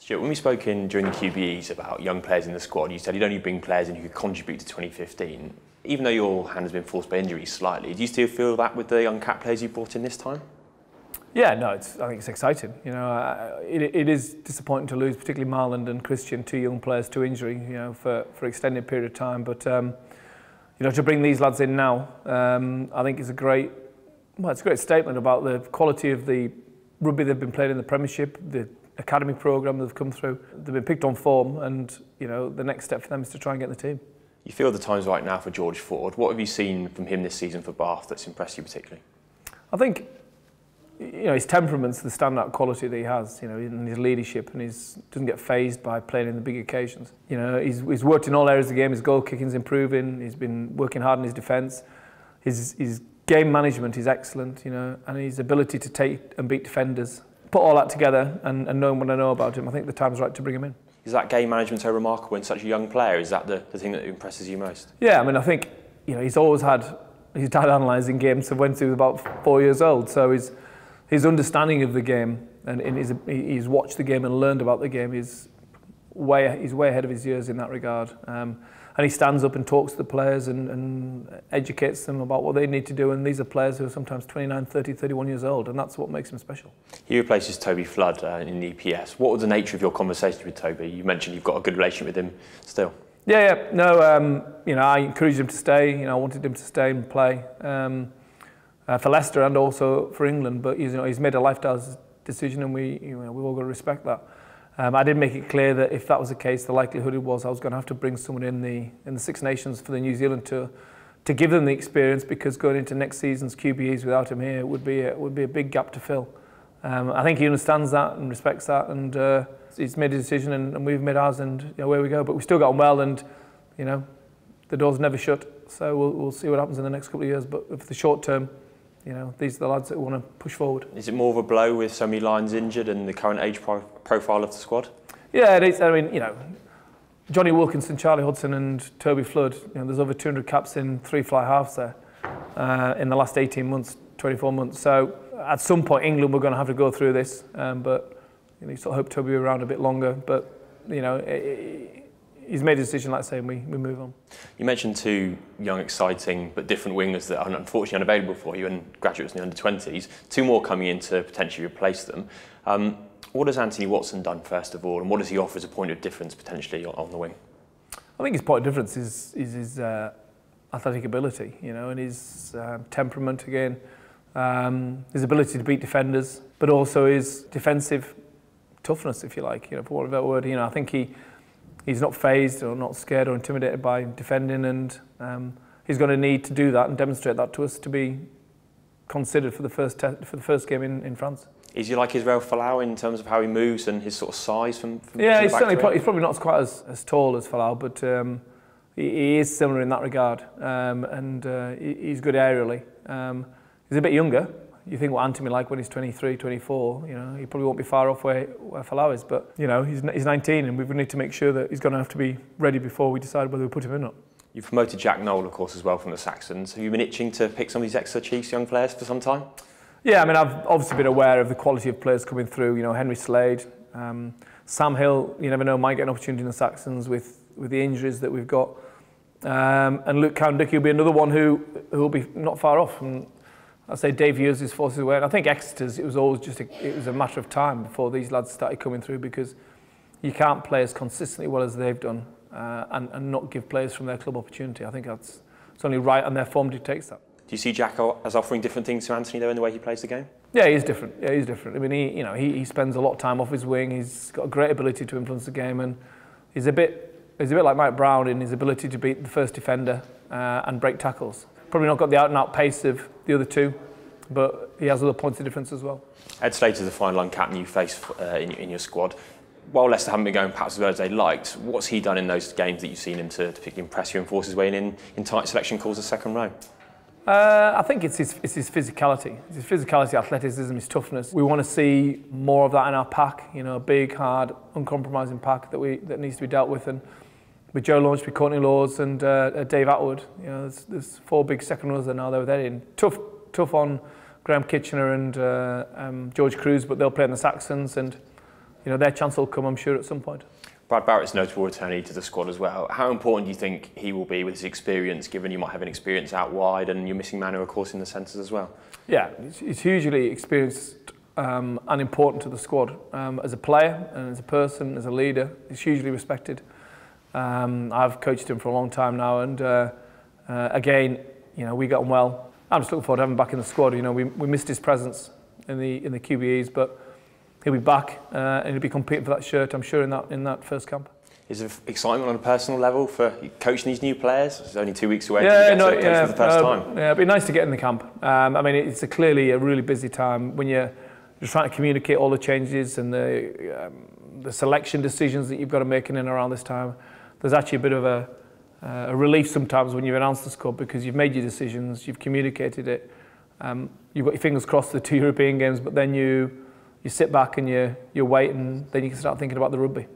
Stuart, when we spoke during the QBEs about young players in the squad, you said you'd only bring players in who could contribute to 2015. Even though your hand has been forced by injury slightly, do you still feel that with the uncapped players you brought in this time? Yeah, no, I think it's exciting. You know, it is disappointing to lose, particularly Marland and Christian, two young players to injury, you know, for an extended period of time. But you know, to bring these lads in now, I think it's a great statement about the quality of the rugby they've been playing in the Premiership, the academy programme they've come through. They've been picked on form, and you know, the next step for them is to try and get the team. You feel the time's right now for George Ford. What have you seen from him this season for Bath that's impressed you particularly? I think, you know, his temperament's the standout quality that he has, you know, in his leadership, and he doesn't get fazed by playing in the big occasions. You know, he's worked in all areas of the game. His goal kicking's improving. He's been working hard in his defence. His game management is excellent, you know, and his ability to take and beat defenders. Put all that together and knowing what I know about him, I think the time's right to bring him in. Is that game management so remarkable in such a young player? Is that the thing that impresses you most? Yeah, I mean, I think, you know, he's always had his dad analysing games since he was about 4 years old, so his understanding of the game and he's watched the game and learned about the game is way ahead of his years in that regard. And he stands up and talks to the players and educates them about what they need to do. And these are players who are sometimes 29, 30, 31 years old, and that's what makes them special. He replaces Toby Flood in the EPS. What was the nature of your conversation with Toby? You mentioned you've got a good relationship with him still. Yeah. No, you know, I encouraged him to stay. You know, I wanted him to stay and play for Leicester and also for England. But you know, he's made a lifestyle decision, and we've all got to respect that. I did make it clear that if that was the case, the likelihood was I was going to have to bring someone in the Six Nations for the New Zealand tour to give them the experience, because going into next season's QBEs without him here would be a big gap to fill. I think he understands that and respects that, and he's made a decision, and we've made ours, and you know, away we go. But we still got on well, and you know, the door's never shut. So we'll see what happens in the next couple of years. But for the short term, you know, these are the lads that want to push forward. Is it more of a blow with so many lines injured and the current age profile of the squad? Yeah, it is. I mean, you know, Johnny Wilkinson, Charlie Hudson and Toby Flood, you know, there's over 200 caps in 3 fly halves there in the last 18 months, 24 months. So at some point England were going to have to go through this, but you know, you sort of hope Toby will be around a bit longer. But you know, he's made a decision, like I say, and we move on. You mentioned two young, exciting but different wingers that are unfortunately unavailable for you, and graduates in the under-20s. Two more coming in to potentially replace them. What has Anthony Watson done, first of all, and what does he offer as a point of difference potentially on the wing? I think his point of difference is his athletic ability, you know, and his temperament again, his ability to beat defenders, but also his defensive toughness, if you like, you know, for want of a better word. You know, I think he's not fazed or not scared or intimidated by defending, and he's going to need to do that and demonstrate that to us to be considered for the first game in France. Is he like Israel Folau in terms of how he moves and his sort of size from yeah, he's probably not quite as tall as Folau, but he is similar in that regard, and he's good aerially. He's a bit younger. You think what Anthony like when he's 23, 24, you know, he probably won't be far off where Folau is, but you know, he's 19, and we need to make sure that he's going to have to be ready before we decide whether we put him in or not. You've promoted Jack Nowell, of course, as well from the Saxons. Have you been itching to pick some of these Exeter Chiefs young players for some time? Yeah, I mean, I've obviously been aware of the quality of players coming through. You know, Henry Slade, Sam Hill, you never know, might get an opportunity in the Saxons with the injuries that we've got. And Luke Cowan-Dickie will be another one who will be not far off. And I'd say Dave used his forces away. And I think Exeter's, it was always just it was a matter of time before these lads started coming through, because you can't play as consistently well as they've done and not give players from their club opportunity. I think it's only right, and their form dictates that. Do you see Jack as offering different things to Anthony, though, in the way he plays the game? Yeah, he's different. Yeah, he's different. I mean, he spends a lot of time off his wing. He's got a great ability to influence the game, and he's a bit like Mike Brown in his ability to beat the first defender and break tackles. Probably not got the out-and-out pace of the other two, but he has other points of difference as well. Ed Slater is the final uncaptain you face in your squad. While Leicester haven't been going perhaps as well as they liked, what's he done in those games that you've seen him to particularly impress you and force his way in tight selection calls the second row? I think it's his physicality. It's his physicality, athleticism, his toughness. We want to see more of that in our pack. You know, a big, hard, uncompromising pack that needs to be dealt with. And with Joe Launchby, Courtney Laws, and Dave Atwood, you know, there's 4 big second rows there now. They're in tough on Graham Kitchener and George Cruz, but they'll play in the Saxons. And their chance will come, I'm sure, at some point. Brad Barrett's notable return to the squad as well. How important do you think he will be with his experience, given you might have an experience out wide and you're missing Manu, of course, in the centres as well? Yeah, he's hugely experienced and important to the squad. As a player and as a person, as a leader, he's hugely respected. I've coached him for a long time now, and again, we got on well. I'm just looking forward to having him back in the squad. We missed his presence in the QBEs, but he'll be back and he'll be competing for that shirt, I'm sure, in that first camp. Is there excitement on a personal level for coaching these new players? It's only 2 weeks away. Yeah, to coach for the first time. Yeah, it'd be nice to get in the camp. I mean, it's clearly a really busy time when you're just trying to communicate all the changes and the selection decisions that you've got to make in and around this time. There's actually a bit of a relief sometimes when you've announced the squad, because you've made your decisions, you've communicated it, you've got your fingers crossed for the 2 European games, but then you sit back and you wait, and then you can start thinking about the rugby.